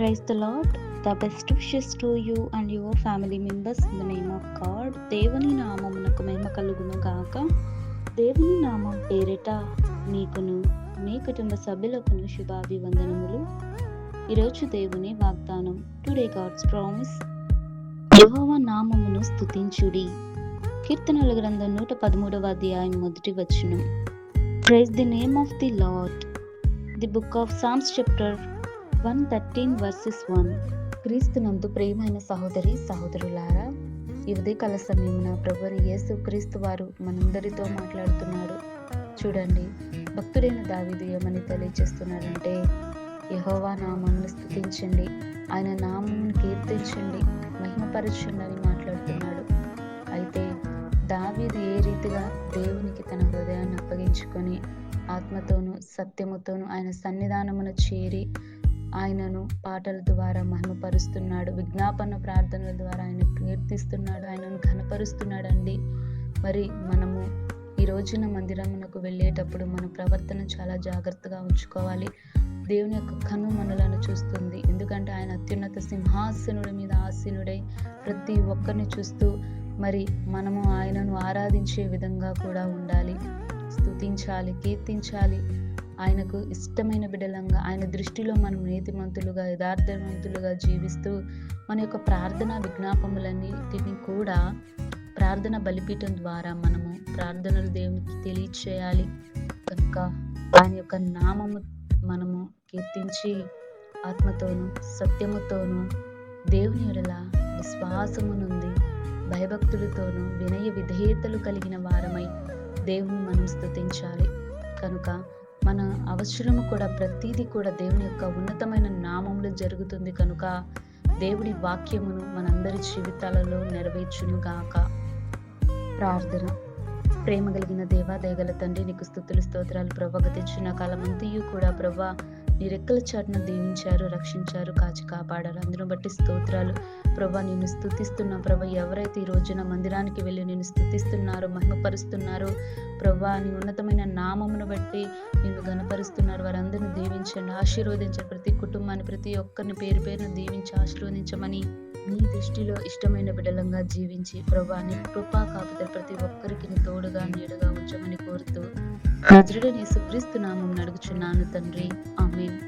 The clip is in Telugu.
Praise the Lord. The best wishes to you and your family members in the name of God. దేవుని నామమునకు మహిమ కలుగును గాక. దేవుని నామం పేరిట నీకును నీ కుటుంబ సభ్యులకును శుభాభివందనములు. ఈరోజు దేవుని వాగ్దానం. Today God's promise. యెహోవా నామమును స్తుతించుడి. కీర్తనల గ్రంథం 113వ అధ్యాయం 1వ వచనం. Praise the name of the Lord. The book of Psalms chapter 113 verses 1. క్రీస్తునందు ప్రియమైన సహోదరి సహోదరులారా, ఈ ఉదయకాల సమయమున ప్రభువైన యేసు క్రీస్తు వారు మనందరితో మాట్లాడుతున్నాడు. చూడండి, భక్తుడైన దావీదు ఏమని తెలియజేస్తున్నాడంటే, యెహోవా నామమును స్తుతించండి, ఆయన నామమును కీర్తించండి, మహిమపరచండి అని మాట్లాడుతున్నాడు. అయితే దావీదు ఏ రీతిగా దేవునికి తన హృదయాన్ని అప్పగించుకొని ఆత్మతోనూ సత్యముతోనూ ఆయన సన్నిధానమును చేరి ఆయనను పాటల ద్వారా మహిమపరుస్తున్నాడు, విజ్ఞాపన ప్రార్థనల ద్వారా ఆయన కీర్తిస్తున్నాడు, ఆయనను ఘనపరుస్తున్నాడండి. మరి మనము ఈ రోజున మందిరమునకు వెళ్ళేటప్పుడు మన ప్రవర్తన చాలా జాగ్రత్తగా ఉంచుకోవాలి. దేవుని యొక్క కన్ను మనలను చూస్తుంది. ఎందుకంటే ఆయన అత్యున్నత సింహాసనుడి మీద ఆసీనుడై ప్రతి ఒక్కరిని చూస్తూ మరి మనము ఆయనను ఆరాధించే విధంగా కూడా ఉండాలి. స్తుతించాలి, కీర్తించాలి. ఆయనకు ఇష్టమైన బిడ్డలంగా, ఆయన దృష్టిలో మనం నీతిమంతులుగా, యథార్థవంతులుగా జీవిస్తూ మన యొక్క ప్రార్థన విజ్ఞాపములన్నిటిని కూడా ప్రార్థన బలిపీఠం ద్వారా మనము ప్రార్థనలు దేవునికి తెలియచేయాలి. కనుక ఆయన యొక్క నామము మనము కీర్తించి ఆత్మతోనూ సత్యముతోనూ దేవుని యెడల విశ్వాసము నుండి భయభక్తులతోనూ వినయ విధేయతలు కలిగిన వారమై దేవుని మనం స్తుతించాలి. కనుక మన అవసరము కూడా ప్రతిదీ కూడా దేవుని యొక్క ఉన్నతమైన నామములో జరుగుతుంది. కనుక దేవుడి వాక్యమును మనందరి జీవితాలలో నెరవేర్చును గాక. ప్రార్థన. ప్రేమ కలిగిన దేవా, దయగల తండ్రి, నీకు స్తుతులు స్తోత్రాలు ప్రభా. గతించిన కాలమంతయు కూడా ప్రభా నీ రెక్కల చాటున దీవించారు, రక్షించారు, కాచి కాపాడారు. అందును బట్టి స్తోత్రాలు ప్రభా. నేను స్తుతిస్తున్నా ప్రభా. ఎవరైతే ఈ రోజున మందిరానికి వెళ్ళి నేను స్తుతిస్తున్నారో, మహిమపరుస్తున్నారో ప్రభా, నీ ఉన్నతమైన నామమును బట్టి నేను ఘనపరుస్తున్నారు, వారందరిని దీవించండి, ఆశీర్వదించండి. ప్రతి కుటుంబాన్ని, ప్రతి ఒక్కరిని పేరు పేరును దీవించి ఆశీర్వదించమని, నీ దృష్టిలో ఇష్టమైన బిడ్డలంగా జీవించి ప్రభా నీ కృపా కాపుదలు ప్రతి ఒక్కరికి నీ తోడుగా నీడగా ఉంచమని కోరుతూ నజరేయుడైన యేసుక్రీస్తు నామమున అడుగుచున్నాను తండ్రి. ఆమేన్.